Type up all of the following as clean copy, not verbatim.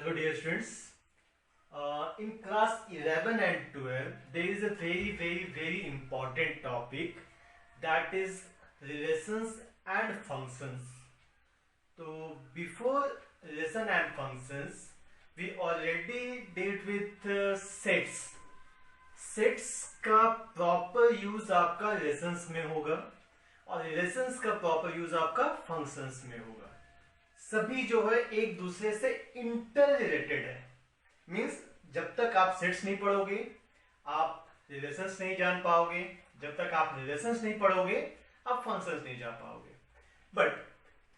Hello dear students. In class 11 and 12 there is a very important topic, that is relations and functions. So before relation and functions we already dealt with sets. Sets का proper use आपका relations में होगा और relations का proper use आपका functions में होगा. सभी जो है एक दूसरे से इंटर रिलेटेड है. मींस जब तक आप सेट्स नहीं पढ़ोगे आप रिलेशंस नहीं जान पाओगे, जब तक आप रिलेशंस नहीं पढ़ोगे आप फंक्शंस नहीं जान पाओगे. बट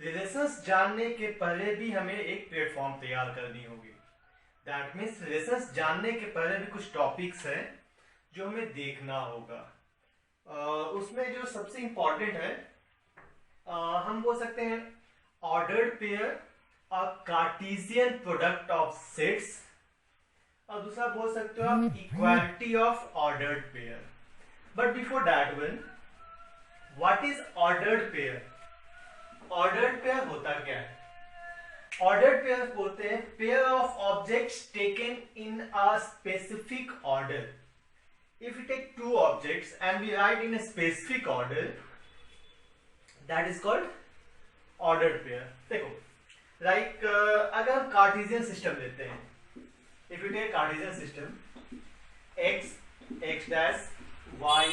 रिलेशंस जानने के पहले भी हमें एक प्लेटफॉर्म तैयार करनी होगी. दैट मीन्स रिलेशंस जानने के पहले भी कुछ टॉपिक्स हैं जो हमें देखना होगा. उसमें जो सबसे इंपॉर्टेंट है हम बोल सकते हैं ऑर्डर्ड पेयर और कार्टेशियन प्रोडक्ट ऑफ सेट्स, और दूसरा बोल सकते हो आप equality of ordered pair. But before that one, what is ordered pair? Ordered pair होता क्या है? ऑर्डर्ड पेयर बोलते हैं pair of objects taken in a specific order. If we take two objects and we write in a specific order, that is called ordered pair. देखो, like अगर हम Cartesian system लेते हैं, if we take Cartesian system, x, x dash, y,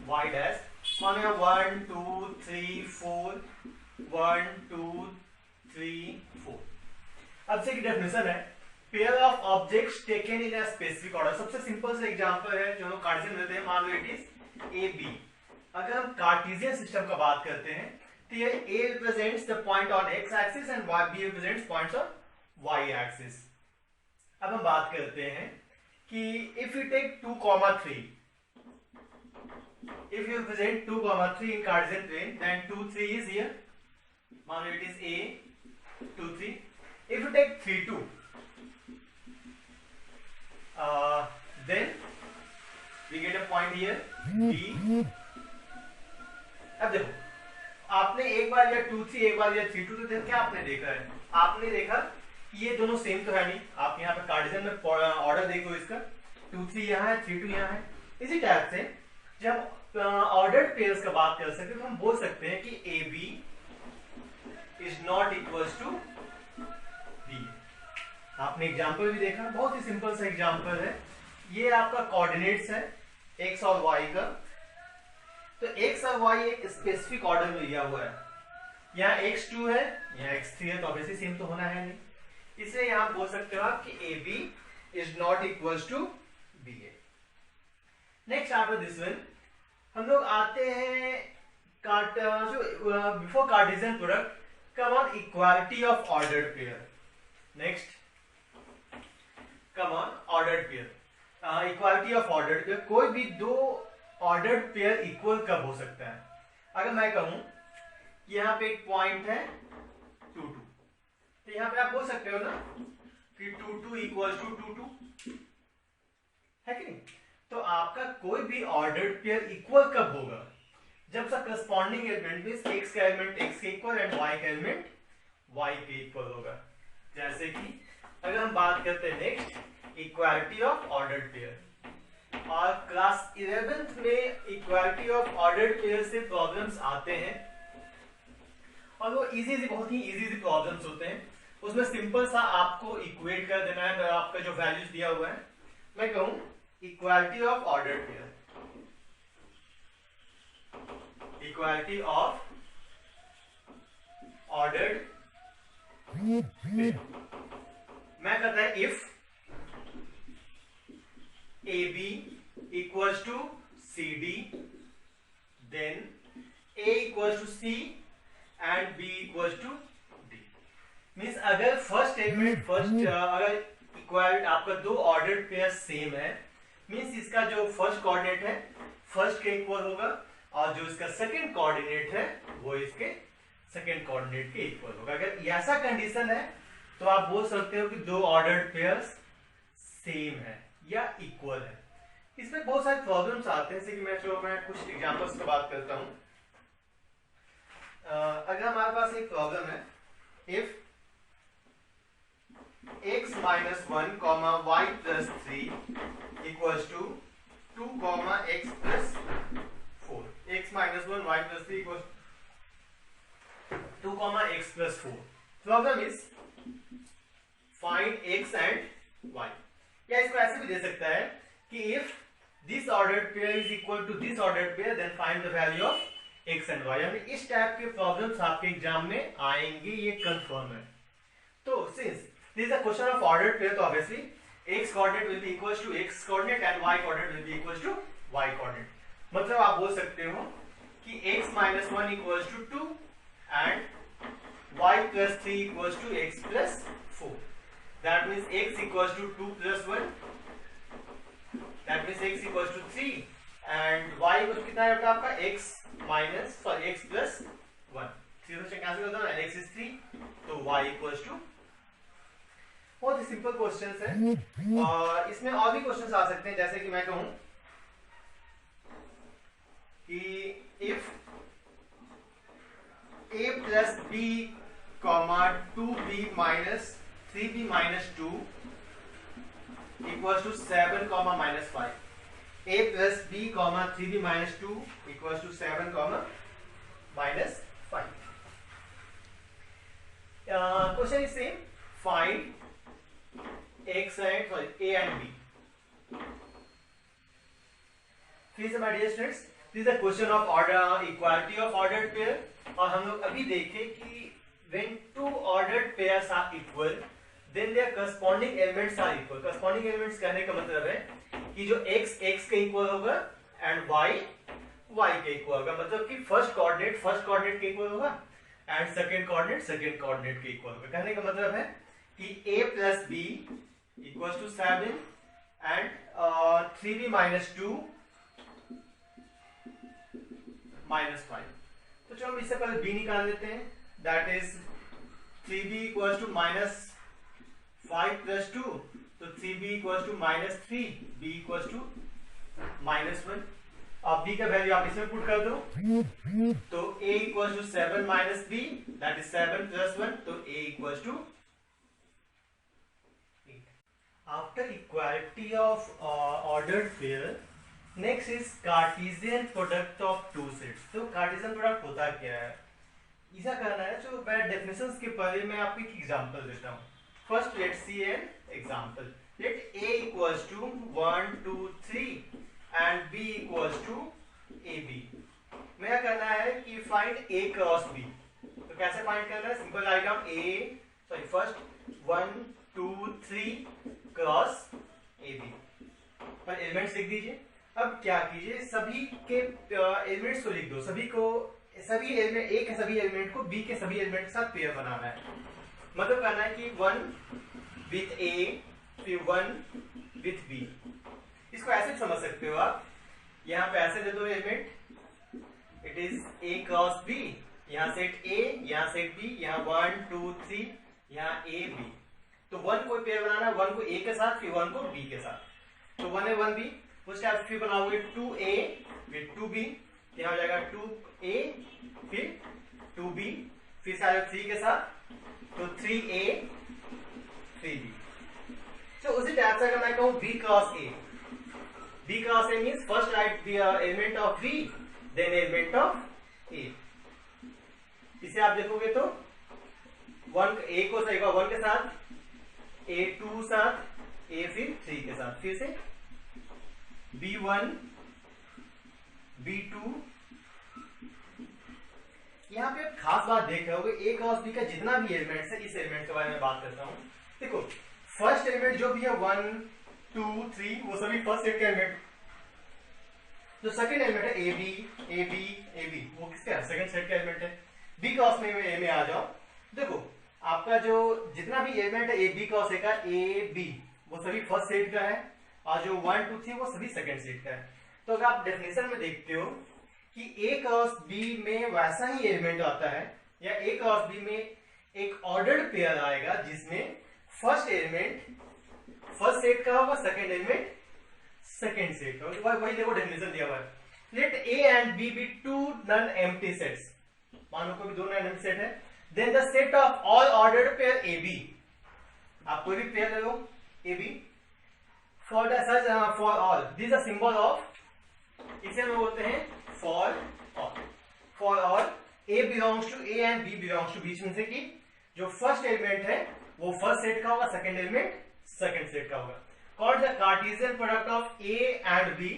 y dash, माने 1 2 3 4, 1 2 3 4. अब से की definition है pair of objects taken in a specific order. सबसे सिंपल सा एग्जांपल है जो हम कार्टेशियन लेते हैं, मान लो इट इज ए बी. अगर हम कार्टेशियन सिस्टम का बात करते हैं तो ये A represents the point on X axis and B represents points on Y axis. अब हम बात करते हैं कि if you take 2,3, if you represent 2,3 in Cartesian plane, then 2 3 is here, मान लो it is a 2 3. If you take 3 2, then we get a point here D. अब देखो, आपने एक बार या 2 3 एक बार या 3 2, तो क्या आपने देखा है? आपने देखा कि ये दोनों सेम तो है नहीं. आप यहाँ पे कार्टेशियन में ऑर्डर देखो, इसका 2 3 यहाँ है, 3 2 यहाँ है. इसी टाइप से जब ऑर्डर्ड पेयर्स का बात कर सकते हैं तो हम बोल सकते हैं कि A B is not equals to B. आपने एग्जाम्पल भी देखा, बहुत ही सिंपल सा एग्जाम्पल है. ये आपका कोऑर्डिनेट्स है x और y का. तो x और y एक स्पेसिफिक ऑर्डर में लिया हुआ है. यहाँ x2 है, यहाँ x3 है, तो ऑब्वियसली सेम तो होना है नहीं. इसलिए यहाँ बोल सकते हो आप कि A B is not equals to B A. Next after this one हम लोग आते हैं जो before Cartesian product come on equality of ordered pair. Next come on ordered pair. Equality of ordered pair, कोई भी दो ऑर्डर्ड पेयर इक्वल कब हो सकता है? अगर मैं कहूं कि यहाँ पे एक पॉइंट है 2 2, तो यहाँ पे आप बोल सकते हो ना कि 2 2 इक्वल्स टू 2 2, है कि नहीं? तो आपका कोई भी ऑर्डर्ड पेयर इक्वल कब होगा? जब सब करस्पॉन्डिंग एलिमेंट में x का एलिमेंट x के इक्वल एंड y का एलिमेंट y के इक्वल होगा. जैसे कि अगर हम बात करते हैं next equality of ordered pair, और क्लास 11th में इक्वालिटी ऑफ ऑर्डर्ड पेयर से प्रॉब्लम्स आते हैं और वो बहुत ही इजी प्रॉब्लम्स होते हैं. उसमें सिंपल सा आपको इक्वेट कर देना है. आपका जो वैल्यूज दिया हुआ है, मैं कहूं equality of ordered pair, equality of ordered pair. मैं कहता है if A B equals to C D, then A equals to C and B equals to D. Means अगर फर्स्ट एलिमेंट अगर इक्वल आपका दो ऑर्डर्ड पेयर सेम है, means इसका जो फर्स्ट कोऑर्डिनेट है फर्स्ट के इक्वल होगा और जो इसका सेकंड कोऑर्डिनेट है वो इसके सेकंड कोऑर्डिनेट के इक्वल होगा. अगर ऐसा कंडीशन है तो आप बोल सकते हो कि दो ऑर्डर्ड पेयर्स सेम है या इक्वल है. इसमें बहुत सारे प्रॉब्लम्स आते हैं, जैसे कि मैं कुछ एग्जांपल्स की बात करता हूं. अगर हमारे पास एक प्रॉब्लम है, if minus one comma Y plus three equals to 2 comma X plus 4. X minus one Y plus three equals 2 comma x plus 4. Problem is find x and y. या इसको ऐसे भी दे सकता है कि if this ordered pair is equal to this ordered pair then find the value of x and y. यानी इस टाइप के प्रॉब्लम्स आपके एग्जाम में आएंगे, ये कंफर्म है. तो since this is a question of ordered pair, तो obviously x coordinate will be equals to x coordinate and y coordinate will be equals to y coordinate. मतलब आप बोल सकते हो कि x minus 1 equals to 2 and y plus 3 equals to x plus 4. That means x equals to 2 plus 1. That means x equals to 3 and y equals to कितना है आपका x minus x plus 1. 3 से कैंसिल होता है, x is 3 तो y equals to. बहुत ही simple questions है और इसमें और भी क्वेश्चंस आ सकते हैं, जैसे कि मैं कहूं कि if a plus b comma 2b minus 3b minus 2 equals to 7 comma minus 5. A plus b comma 3b minus 2 equals to 7 comma minus 5. Question is same. Find x and a and b. Please, my dear students, this is a question of order equality of ordered pair. और हम लोग अभी देखें कि when two ordered pairs are equal then their corresponding elements are equal. corresponding elements कहने का मतलब है कि जो x x के इक्वल होगा and y y के इक्वल होगा, मतलब कि फर्स्ट कोऑर्डिनेट के इक्वल होगा एंड सेकंड कोऑर्डिनेट के इक्वल होगा. कहने का मतलब है कि a plus b equals to 7 and 3b minus 2 minus 5. तो चलो हम इससे पहले b निकाल लेते हैं. That is 3b equals to minus 5 plus 2, तो 3b equals to minus 3, b equals to minus 1. अब b का वैल्यू आप इसमें पुट कर दो तो a equals to 7 minus b, that is 7 plus 1, तो a equals to 8. After equality of ordered pair, next is Cartesian product of two sets. तो Cartesian product होता क्या है, ऐसा करना है. तो मैं डेफिनेशंस के पहले मैं आपको एक एग्जांपल देता हूँ. First let's see an example. Let a equals to 1 2 3 and b equals to ab. मैं क्या करना है कि फाइंड a क्रॉस b. तो कैसे फाइंड करना है, simple item first 1 2 3 cross ab पर एलिमेंट्स लिख दीजिए. अब क्या कीजिए, सभी के एलिमेंट्स को लिख दो. सभी एलिमेंट ए के सभी एलिमेंट को बी के सभी एलिमेंट के साथ पेयर बनाना है. मतलब कहना है कि 1 विथ ए फिर 1 विथ बी. इसको ऐसे समझ सकते हो आप, यहाँ पे ऐसे दे दो element, it is A cross B. यहाँ सेट ए, यहाँ सेट बी, यहाँ 1 2 3, यहाँ ए बी. तो 1 को पेयर बनाना है, 1 को ए के साथ फिर 1 को बी के साथ. तो 1 है 1 बी. उस टाइप फिर बनाओगे 2a फिर 2b, यहाँ हो जाएगा 2a फिर 2b, फिर से 3 के साथ तो 3a 3b. तो उसी टाइप से अगर मैं कहूँ b cross a means first right element of b then element of a. इसे आप देखोगे तो 1 a को सही 1 के साथ, a2 साथ, a फिर 3 के साथ, फिर से b1 b2. यहाँ पे खास बात देख रहे होगे, a क्रॉस b का जितना भी एलिमेंट्स है, इस एलिमेंट के बारे में बात करता हूँ. देखो फर्स्ट एलिमेंट जो भी है 1 2 3 वो सभी फर्स्ट सेट के एलिमेंट. जो सेकंड एलिमेंट है ab वो किसका सेकंड सेट का एलिमेंट है. b क्रॉस में a में आ जाओ. देखो आपका जो जितना भी एलिमेंट है ab क्रॉस a का ab वो सभी फर्स्ट सेट का है और जो 1 2 3 वो सभी सेकंड सेट का है. तो अगर आप डेफिनेशन में देखते हो कि a क्रॉस b में वैसा ही एलिमेंट आता है, या a क्रॉस b में एक ऑर्डर्ड पेयर आएगा जिसमें फर्स्ट एलिमेंट फर्स्ट सेट का होगा, सेकंड एलिमेंट सेकंड सेट का होगा. वही देखो डेफिनेशन दिया हुआ है. Let a and b be two non empty sets. मान लो कोई भी दो नॉन एम्प्टी सेट है, then the set of all ordered pair ab आप कोई भी पेयर ले लो A B for the such for all this a symbol of, इसे हम बोलते हैं for all A belongs to A and B belongs to, बीच में से कि जो फर्स्ट एलिमेंट है वो फर्स्ट सेट का होगा, सेकंड एलिमेंट सेकंड सेट का होगा. Called the Cartesian product of A and B,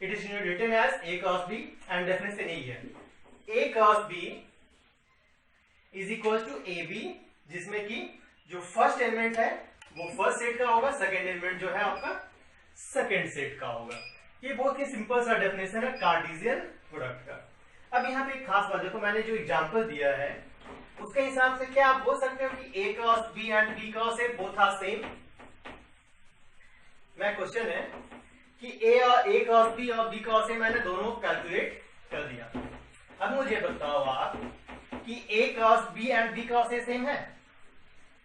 it is written as A cross B and definition यही है, A cross B is equal to A B, जिसमें कि जो first element है वो first set का होगा, सेकंड एलिमेंट जो है आपका सेकंड सेट का होगा. ये बहुत ही सिंपल सा डेफिनेशन है कार्टेशियन प्रोडक्ट का. अब यहाँ पे एक खास बात देखो, मैंने जो एग्जांपल दिया है उसके हिसाब से क्या आप बोल सकते हो कि A cross B and B cross A both are same. मैं क्वेश्चन है कि ए क्रॉस बी और बी क्रॉस ए मैंने दोनों कैलकुलेट कर दिया. अब मुझे बताओ आप कि A cross B and B cross A same है.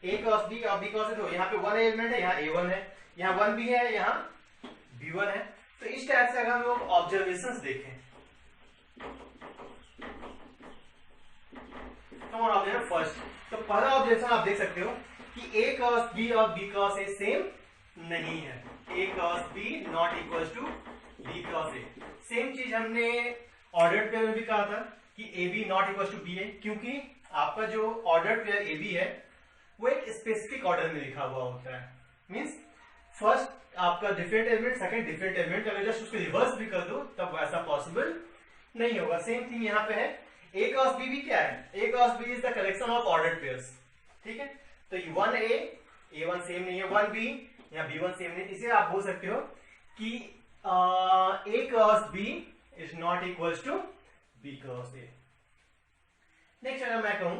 ए क्रॉस बी और बी क्रॉस ए, तो यहाँ पे वन एलिमेंट है, यहाँ A1 है, यहाँ 1B है, यहाँ B1 है. तो इस टाइप से अगर हम लोग ऑब्जर्वेशंस देखें फर्स्ट, तो पहला ऑब्जर्वेशन आप देख सकते हो कि ए क्रॉस बी और बी क्रॉस ए सेम नहीं है. A cross B not equal to B cross A. Same चीज हमने ऑर्डर्ड पेयर में भी कहा था कि A B not equal to B A, क्योंकि आपका जो ऑर्डर्ड पेयर ए बी है वो एक स्पेसिफिक ऑर्डर में लिखा हुआ होता है. मींस फर्स्ट आपका different element, second different element, अगर जस्ट उसको रिवर्स भी कर दो तब वैसा पॉसिबल नहीं होगा. सेम थिंग यहाँ पे है. ए क्रॉस बी भी क्या है? A cross B is the collection of ordered pairs. ठीक है, तो 1A A1 सेम नहीं है, 1B या B1 सेम नहीं, इसे आप बोल सकते हो कि A cross B is not equal to B cross A. Next अगर मैं कहूं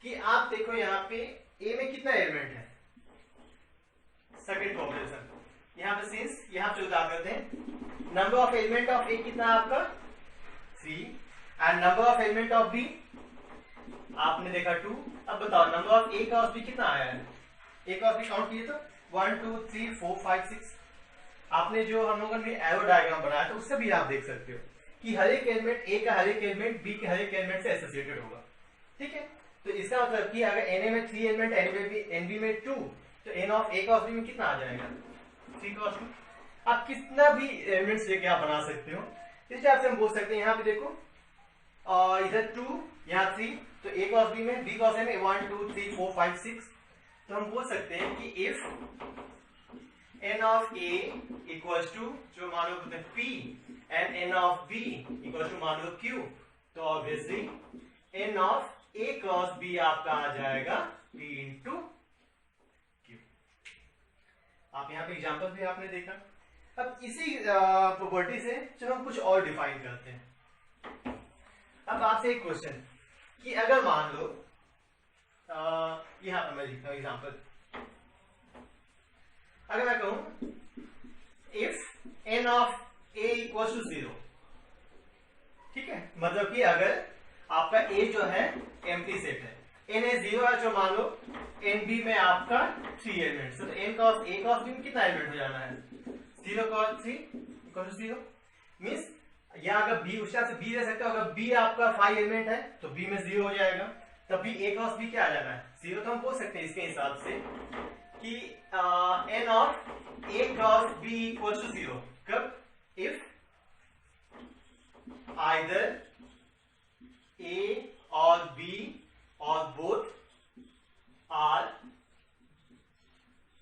कि आप देखो यहाँ पे ए में कितना एलिमेंट है, सेकंड कॉम्बिनेशन, यहाँ पे सिंस यहाँ पे उतार करते हैं, number of element of A कितना है आपका 3 and number of element of B आपने देखा 2. अब बताओ number of A cross B कितना आया है? ए क्रॉस बी काउंट कीजिए तो 1 2 3 4 5 6. आपने जो हम लोगों ने एरो डायग्राम बनाया था उससे भी आप देख सकते हो कि हर एक एलिमेंट ए का हर एक एलिमेंट बी के हर एक एलिमेंट से एसोसिएटेड होगा. ठीक है, तो इसका मतलब कि अगर एन ए में 3 एलिमेंट, एन बी में 2, तो N of A cross B में कितना आ जाएगा 3 क्रॉस 2. आप कितना भी एलिमेंट्स लेके आप बना सकते हो. इस टाइप से हम बोल सकते हैं, यहाँ पे देखो इधर 2 यहाँ 3, तो ए क्रॉस बी में, बी क्रॉस ए में 1 2 3 4 5 6. तो हम बोल सकते हैं कि if N of A equal to जो मान लो P and N of B equal to मान लो Q, तो obviously N of A cross B आपका आ जाएगा P इंटू Q. आप यहाँ पे एग्जाम्पल भी आपने देखा. अब इसी प्रॉपर्टी से चलो हम कुछ और डिफाइन करते हैं. अब आपसे एक क्वेश्चन कि अगर मान लो यहां पर मैं लिखता हूं एग्जाम्पल, अगर मैं कहूं if N of A equal to 0. ठीक है, मतलब कि अगर आपका ए जो है एम्प्टी सेट है, एन ए 0 है, जो मान लो एन बी में आपका 3 एलिमेंट्स, तो n cross A cross B में कितना एलिमेंट हो जाना है 0 क्रॉस 3 इक्वल टू 0. मीन्स यहाँ अगर बी उस तरह से बी दे सकते हो, अगर बी आपका 5 एलिमेंट है तो बी में 0 हो जाएगा, तब भी ए क्रॉस बी क्या आ जाना है 0. तो हम बोल सकते हैं इसके हिसाब से कि n of A cross B equal to 0 कब? इफ आइदर ए और बी और बोथ आर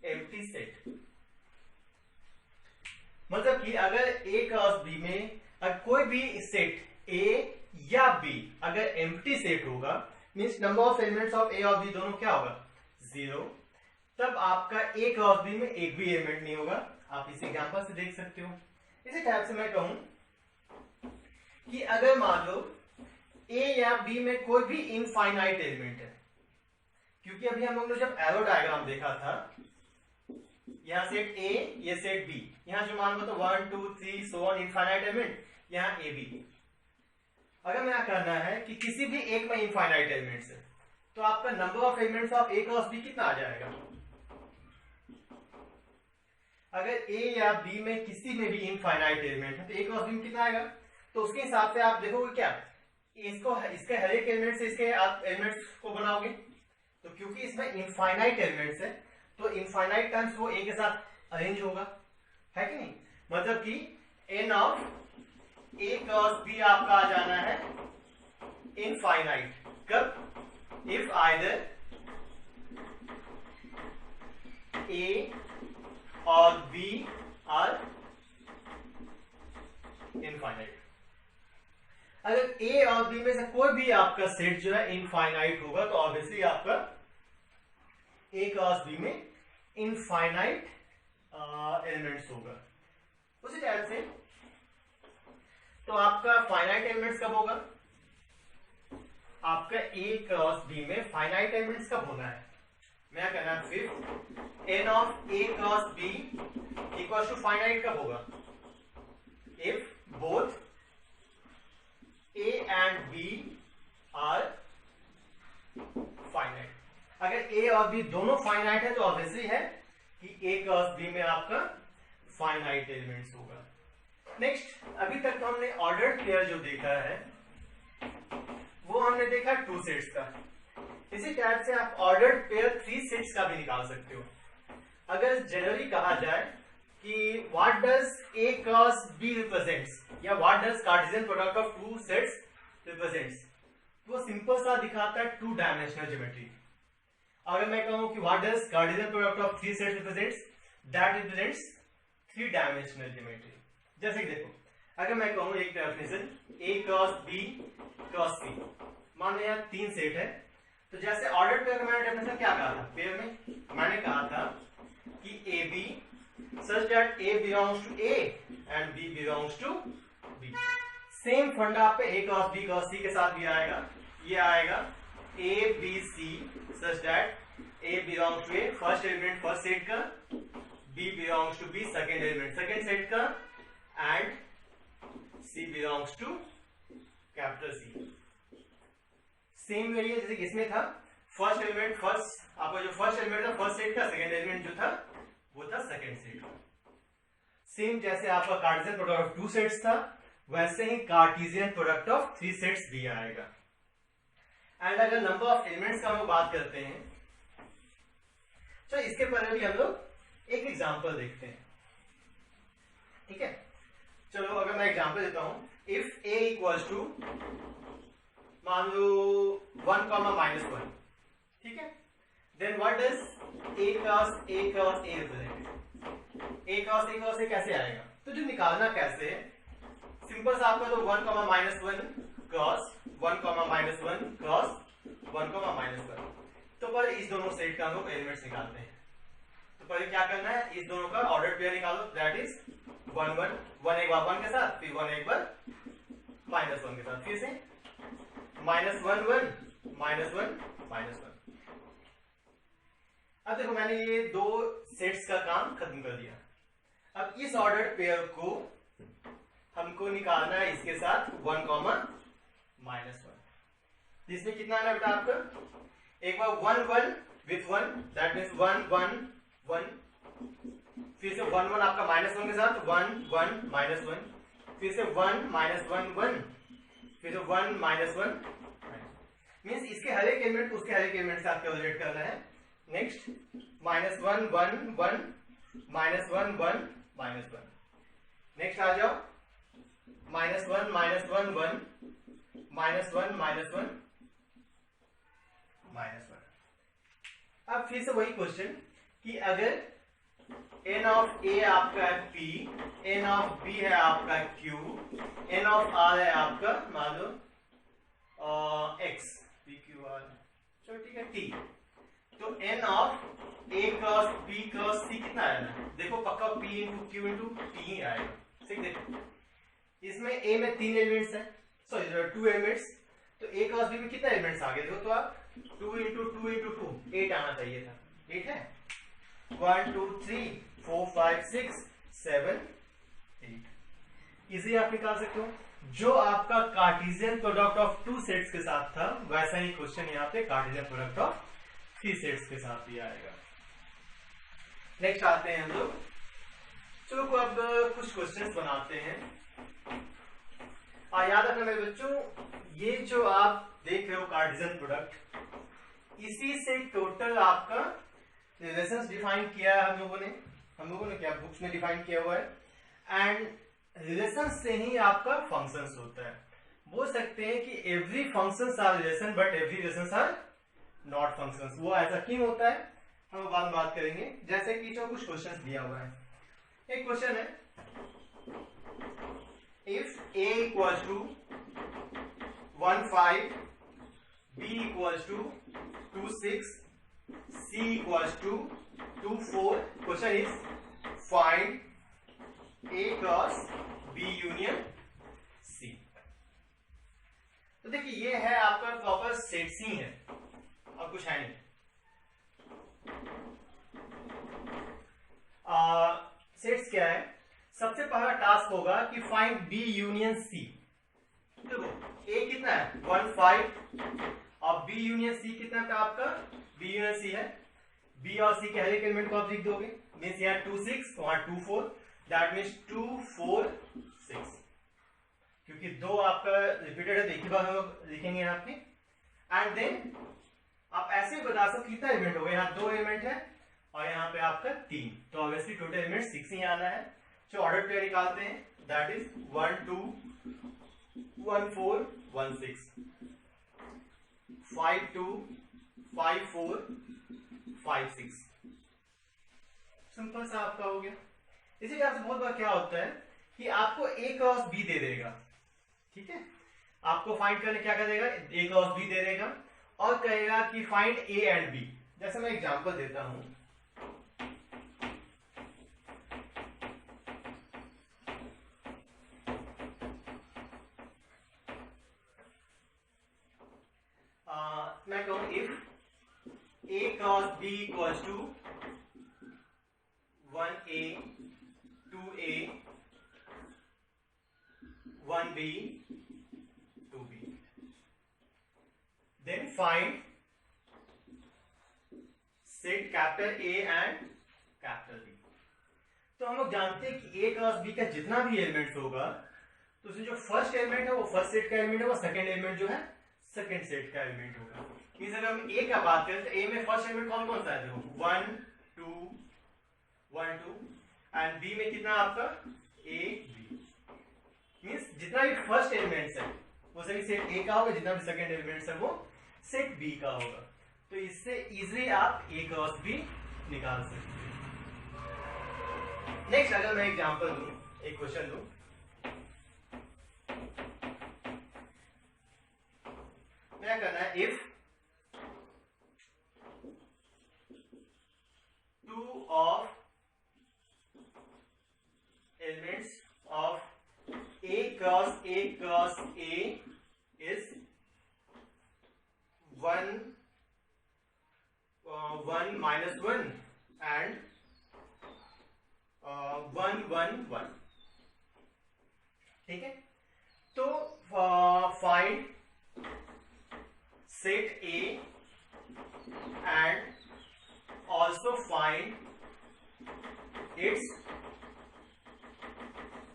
एम्प्टी सेट. मतलब कि अगर ए क्रॉस बी में अगर कोई भी सेट ए या बी अगर एम्प्टी सेट होगा, means number of elements of A और बी दोनों क्या होगा 0, तब आपका ए क्रॉस बी में एक भी एलिमेंट नहीं होगा. आप इस एग्जांपल से देख सकते हो. इसी टाइप से मैं कहूं कि अगर मान लो ए या बी में कोई भी इनफाइनाइट एलिमेंट है, क्योंकि अभी हम लोग ने जब एरो डायग्राम देखा था, यहाँ सेट ए, ये सेट बी, यहाँ जो मान लो तो 1 2 3 सो ऑन इनफाइनाइट एलिमेंट, यहाँ ए बी. अगर मैं कहना है कि किसी भी एक में इनफाइनाइट एलिमेंट्स है, तो आपका number of elements of A cross B कितना आ जाएगा? अगर ए या बी में किसी में भी इनफाइनाइट एलिमेंट है तो ए क्रॉस बी में कितना आएगा? तो उसके हिसाब से आप देखोगे क्या, इसको इसके हर एक एलिमेंट से इसके आप एलिमेंट्स को बनाओगे, तो क्योंकि इसमें इनफाइनाइट एलिमेंट्स है तो इनफाइनाइट टाइम्स वो ए के साथ अरेंज होगा, है कि नहीं। मतलब कि n of A cross B आपका आ जाना है इनफाइनाइट, कब, इफ आइदर ए और बी आर इनफाइनाइट। अगर ए और बी में से कोई भी आपका सेट जो है इनफाइनाइट होगा तो ऑब्वियसली आपका ए क्रॉस बी में इनफाइनाइट एलिमेंट्स होगा। उसी टाइप से तो आपका फाइनाइट एलिमेंट्स कब होगा, आपका ए क्रॉस बी में फाइनाइट एलिमेंट्स कब होना है। मैं कहना फिर n of A cross B equal to finite कब होगा, if both A and B are finite. अगर ए और बी दोनों फाइनाइट है तो ऑब्वियसली है कि ए क्रॉस बी में आपका फाइनाइट एलिमेंट्स होगा। नेक्स्ट, अभी तक हमने ऑर्डर्ड पेयर जो देखा है वो हमने देखा 2 सेट्स का। इसी टाइप से आप ऑर्डर्ड पेयर 3 सेट्स का भी निकाल सकते हो। अगर जनरली कहा जाए कि what does A cross B represents या what does Cartesian product of 2 sets represents, वो सिंपल सा दिखाता है 2 डायमेंशनल ज्योमेट्री। अगर मैं कहूं कि what does Cartesian product of 3 sets represents, that represents 3 dimensional geometry. जैसे कि देखो, अगर मैं कहूं एक डेफिनेशन ए क्रॉस बी क्रॉस सी, मान लो यहाँ 3 सेट है, तो जैसे ऑर्डर पेयर का मैंने डेफिनेशन क्या कहा था, पेयर में मैंने कहा था कि A B such that A belongs to A and B belongs to B. Same फंडा पे A cross B cross C के साथ भी आएगा, ये आएगा A B C such that A belongs to A first element first set का, B belongs to B second element second set का, and C belongs to capital C. Same way जैसे इसमें था फर्स्ट एलिमेंट फर्स्ट, आपका जो first element था first set का, second element जो था वो था सेकेंड सेट का। सेम जैसे आपका कार्टेशियन प्रोडक्ट ऑफ 2 सेट्स था वैसे ही कार्टेशियन प्रोडक्ट ऑफ 3 सेट्स भी आएगा। एंड अगर नंबर ऑफ एलिमेंट्स का हम लोग बात करते हैं तो इसके पहले भी हम लोग एक एग्जांपल देखते हैं, ठीक है। चलो अगर मैं एग्जांपल देता हूं, इफ ए इक्वल्स टू मान लो 1,-1, ठीक है, then what does A cross A represent. A cross A कैसे आएगा, तो जो निकालना कैसे है, सिंपल सा आपका तो 1,-1 क्रॉस 1,-1 क्रॉस 1,-1। तो पहले इस दोनों सेट का हम लोग एलिमेंट्स निकालते हैं। तो पहले क्या करना है, इस दोनों का ऑर्डर पेयर निकालो, दैट इज 1 एक बार 1 के साथ, फिर 1 एक बार -1 के साथ, फिर से -1 अब देखो मैंने ये 2 सेट्स का काम खत्म कर दिया। अब इस ऑर्डर्ड पेयर को हमको निकालना है इसके साथ 1,-1। इसमें कितना आना बेटा आपका, एक बार 1 विथ 1 दैट मीन्स 1 फिर से 1 आपका -1 के साथ 1 फिर से 1 फिर से 1 मीन्स इसके हर एक एलिमेंट उसके हर एक एलिमेंट से आपको रिलेट करना है। नेक्स्ट -1 -1 नेक्स्ट आ जाओ -1 अब फिर से वही क्वेश्चन कि अगर n ऑफ a आपका है p, n ऑफ b है आपका q, n ऑफ r है आपका मान लो x, p q r, चलो ठीक है t, तो n of a cross b cross c कितना आएगा, देखो पक्का p into q into t ही आएगा, ठीक। देखो इसमें a में 3 एलिमेंट्स है, सॉरी 2 एलिमेंट्स, तो a क्रॉस b में कितने एलिमेंट्स आ गए, देखो तो आप 2 इंटू 8 आना चाहिए था, 8 है, 1 2 3 4 5 6 7 8 इजी आप निकाल सकते हो। जो आपका कार्टेशियन प्रोडक्ट ऑफ 2 सेट्स के साथ था वैसा ही क्वेश्चन यहाँ पे कार्टेशियन प्रोडक्ट ऑफ 3 सेट्स के साथ भी आएगा। नेक्स्ट आते हैं हम लोग, चलो अब कुछ क्वेश्चंस बनाते हैं। याद रखना मेरे बच्चों, ये जो आप देख रहे हो कार्टेशियन प्रोडक्ट, इसी से टोटल आपका रिलेशंस डिफाइन किया है हम लोगों ने क्या बुक्स में डिफाइन किया हुआ है। एंड रिलेशंस से ही आपका फंक्शंस होता है। बोल सकते हैं कि every functions are relation but every relations are not functions. वो ऐसा क्यों होता है हम बाद में बात करेंगे। जैसे कि जो कुछ क्वेश्चन दिया हुआ है, एक क्वेश्चन है if a equals to 1,5, b equals to 2,6, c equals to 2,4, question is find a cross b union c। तो देखिए ये है आपका प्रॉपर सेट सी है और कुछ है नहीं। सेट्स क्या है, सबसे पहला टास्क होगा कि फाइंड बी यूनियन सी। देखो ए कितना है 1,5 और बी यूनियन सी कितना था आपका, बी यूनियन सी है, बी और सी के हर एक एलिमेंट को आप लिख दोगे। मीन्स यहाँ 2,6 वहां 2,4, दैट मीन्स 2, 4, 6, क्योंकि दो आपका रिपीटेड है, एक ही बार हम लोग लिखेंगे यहाँ पे। एंड देन आप ऐसे ही बता सकते कितना एलिमेंट होगा, यहाँ 2 एलिमेंट है और यहाँ पे आपका 3, तो ऑब्वियसली टोटल एलिमेंट 6 ही आना है। जो ऑर्डर पेयर निकालते हैं दैट इज 1, 2, 1, 4, 1, 6, 5, 2, 5, 4, 5, 6। सिंपल सा आपका हो गया। इसी तरह से बहुत बार क्या होता है कि आपको ए क्रॉस बी दे देगा, ठीक है, आपको फाइंड करने क्या करेगा, ए क्रॉस बी दे देगा और कहेगा कि फाइंड ए एंड बी। जैसे मैं एग्जांपल देता हूं, मैं कहूं if A cross B equals to 1a 2a 1b 2b, then find set capital A and capital B। तो हम लोग जानते हैं कि A क्रॉस B का जितना भी एलिमेंट होगा तो उसमें जो फर्स्ट एलिमेंट है वो फर्स्ट सेट का एलिमेंट होगा, सेकंड एलिमेंट जो है सेकंड सेट का एलिमेंट होगा। मींस अगर हम A का बात करें तो A में फर्स्ट एलिमेंट कौन कौन सा है, देखो 1, 2, 1, 2 एंड B में कितना आपका A B। मींस जितना भी फर्स्ट एलिमेंट्स है वो सभी सेट A का होगा, जितना भी सेकंड एलिमेंट्स है वो सेट B का होगा। तो इससे इजीली आप A क्रॉस B निकाल सकते हैं। नेक्स्ट अगर मैं एग्जांपल दूं, एक क्वेश्चन दूं, क्या करना है, if 2 of elements of A cross A is 1, 1 minus 1 and 1, 1, 1, ठीक है। तो find set A and also find its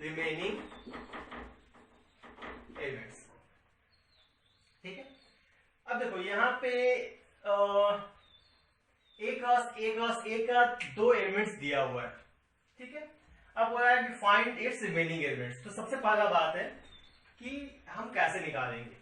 remaining elements, ठीक है। अब देखो यहाँ पे A क्रॉस A का 2 एलिमेंट्स दिया हुआ है, ठीक है। अब बोला है कि फाइंड इट्स रिमेनिंग एलिमेंट्स। तो सबसे पहला बात है कि हम कैसे निकालेंगे।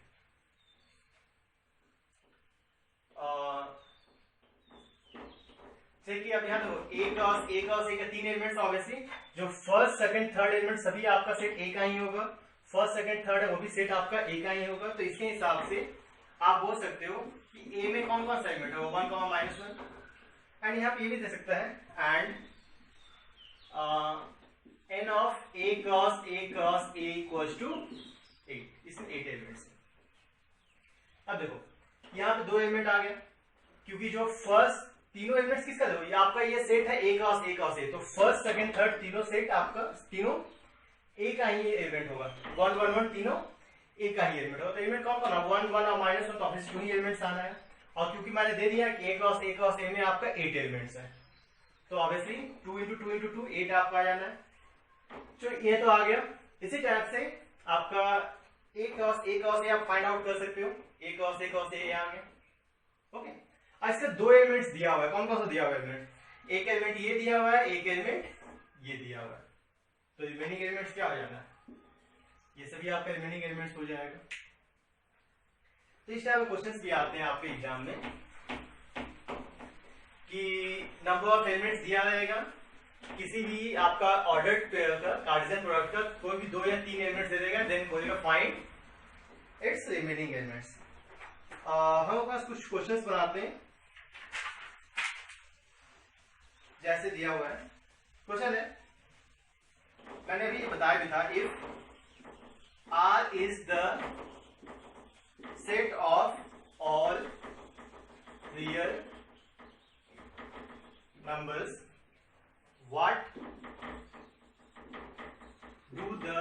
कि अब यहाँ देखो A क्रॉस A का 3 एलिमेंट्स, ऑब्वियसली जो फर्स्ट सेकंड थर्ड एलिमेंट सभी आपका सेट A का ही होगा, फर्स्ट सेकंड थर्ड है वो भी सेट आपका A का ही होगा। तो इसके हिसाब से आप बोल सकते हो कि A में कौन कौन सा एलिमेंट है, 1, -1, एंड यहाँ पे ये भी दे सकता है and n of A cross A equals to 8। इसमें 8 एलिमेंट्स है। अब देखो यहाँ पे 2 एलिमेंट आ गया, क्योंकि जो फर्स्ट तीनों एलिमेंट्स किसका, देखो ये आपका ये सेट है A क्रॉस A, तो फर्स्ट सेकंड थर्ड तीनों सेट आपका तीनों A का ही एलिमेंट होगा। 1, 1, 1 तीनों A का ही एलिमेंट होगा। तो एलिमेंट कौन कौन है, 1, 1 और -1, तो ऑब्वियसली 2 ही एलिमेंट्स आना है। और क्योंकि मैंने दे दिया कि A क्रॉस A में आपका 8 एलिमेंट्स है, तो ऑब्वियसली 2 × 2 × 2 8 आपका आ जाना है। तो ये तो आ गया। इसी टाइप से आपका A क्रॉस A आप फाइंड आउट कर सकते हो। A क्रॉस A आ गया, ओके। इसका दो एलिमेंट्स दिया हुआ है, कौन कौन सा दिया हुआ है एलिमेंट? एक एलिमेंट ये दिया हुआ है, एक एलिमेंट ये दिया हुआ है, तो रिमेनिंग एलिमेंट्स क्या हो जाना है? ये सभी आपका रिमेनिंग एलिमेंट्स हो जाएगा। तो इस टाइप के क्वेश्चंस भी आते हैं आपके एग्जाम में कि नंबर ऑफ एलिमेंट्स दिया रहेगा, किसी भी आपका ऑर्डर्ड पेयर का कार्टेशियन प्रोडक्ट का कोई भी 2 या 3 एलिमेंट्स दे देगा, देन बोलेगा फाइंड इट्स रिमेनिंग एलिमेंट्स। हम अपने पास कुछ क्वेश्चंस बनाते हैं, जैसे दिया हुआ है क्वेश्चन है, मैंने अभी बताया भी था, if R is the set of all real numbers, what do the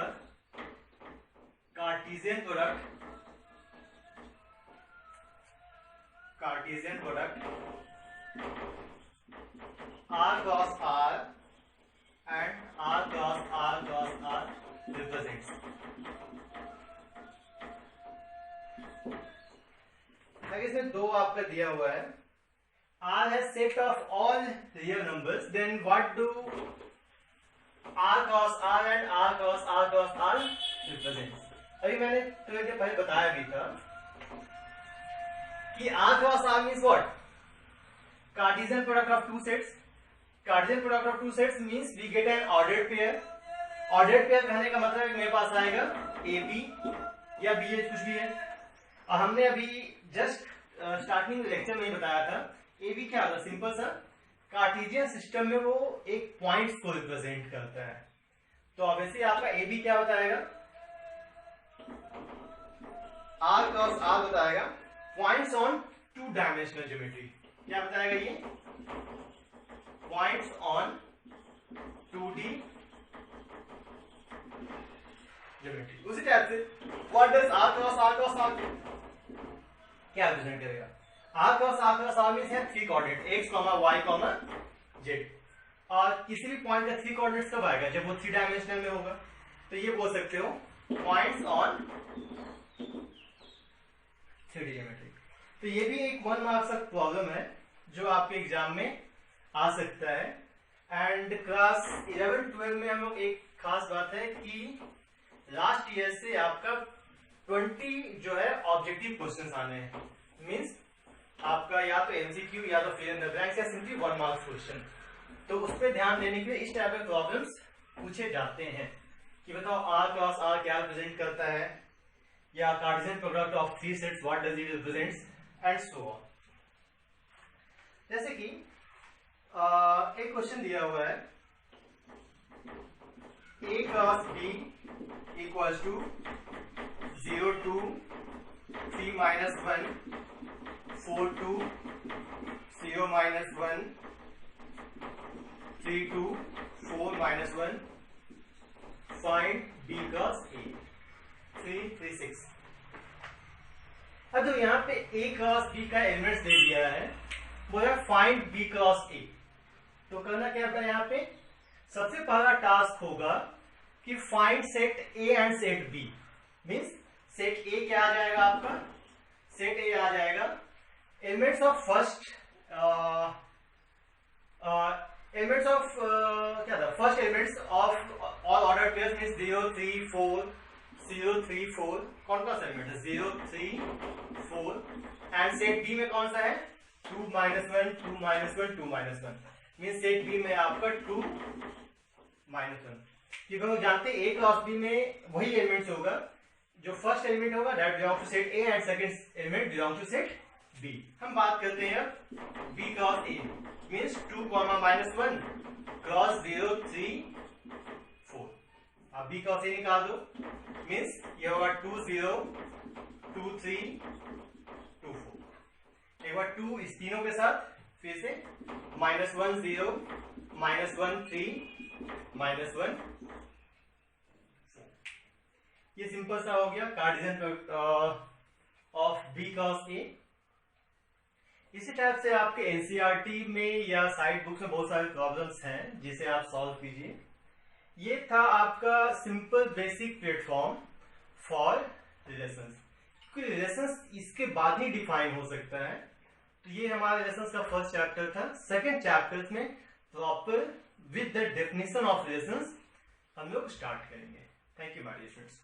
Cartesian product R cross R and R cross R cross R represents? इसमें दो आपका दिया हुआ है, R has set of all real numbers, then what do R cross R and R cross R cross R represents? अभी मैंने थोड़ी देर पहले बताया भी था कि R cross R means what? Cartesian product of two sets. Cartesian product of two sets means we get an ordered pair. Ordered pair कहने का मतलब है मेरे पास आएगा AB या BH कुछ भी है। और हमने अभी जस्ट स्टार्टिंग लेक्चर में बताया था ए बी क्या होता है, सिंपल सा कार्टेशियन सिस्टम में वो एक पॉइंट्स को रिप्रेजेंट करता है। तो ऑब्वियसली आपका ए बी क्या बताएगा, आर क्रॉस आर बताएगा, पॉइंट्स ऑन 2 डायमेंशनल ज्योमेट्री। क्या बताएगा ये, पॉइंट्स ऑन 2D ज्योमेट्री। उसी टाइप से what does R cross R क्या रिप्रेजेंट करेगा, R क्रॉस R मींस है 3 कोऑर्डिनेट x, y, z। और किसी भी पॉइंट का 3 कोऑर्डिनेट्स कब आएगा, जब वो 3 डायमेंशनल में होगा। तो ये बोल सकते हो पॉइंट्स ऑन 3D ज्योमेट्री। तो ये भी एक 1 मार्क्स का प्रॉब्लम है जो आपके एग्जाम में आ सकता है। एंड क्लास 11-12 में हम लोग एक खास बात है कि लास्ट ईयर से आपका 20 जो है ऑब्जेक्टिव क्वेश्चंस आने हैं, मींस आपका या तो एमसीक्यू या तो फिल इन द ब्लैंक्स या सिंपली 1 मार्क्स क्वेश्चन। तो उस पर ध्यान देने के लिए इस टाइप के प्रॉब्लम्स पूछे जाते हैं कि बताओ R क्रॉस R क्या रिप्रेजेंट करता है, या Cartesian product of 3 sets what does it represents and so on. जैसे कि एक क्वेश्चन दिया हुआ है, A cross B equals to 0 2 3 -1 4 2 0 -1 3 2 4 -1 find B cross A 3 3 6। अब जो यहाँ पे A क्रॉस B का एलिमेंट्स दे दिया है वो है फाइंड B क्रॉस A। तो करना क्या होगा, यहाँ पे सबसे पहला टास्क होगा कि find set A and set B। Means set A क्या आ जाएगा आपका, सेट A आ जाएगा elements of first elements of क्या था, first elements of all order pairs means 0 3 4 0 3 4। कौन कौन सा एलिमेंट है, 0 3 4। एंड सेट B में कौन सा है, 2 -1 2 -1 2 -1। मींस सेट B में आपका 2 -1। क्योंकि हम जानते हैं A क्रॉस B में वही एलिमेंट्स होगा, जो फर्स्ट एलिमेंट होगा that belongs to set A and second element belongs to set B। हम बात करते हैं B cross A means 2 -1 cross 0 3 4। अब B क्रॉस A निकाल दो, मींस ये होगा 2 0 2 3 2 4। एक बार 2 इस तीनों के साथ, फिर से -1 0 -1 3 -1 4। ये सिंपल सा हो गया Cartesian product of B cross A। इसी टाइप से आपके एनसीईआरटी में या साइड बुक्स में बहुत सारे प्रॉब्लम्स हैं जिसे आप सॉल्व कीजिए। ये था आपका simple basic platform for relations. क्योंकि रिलेशंस इसके बाद ही डिफाइन हो सकता है, तो ये हमारे लेसन का फर्स्ट चैप्टर था। सेकंड चैप्टर में proper with the definition of relations हम लोग स्टार्ट करेंगे। Thank you my dear students.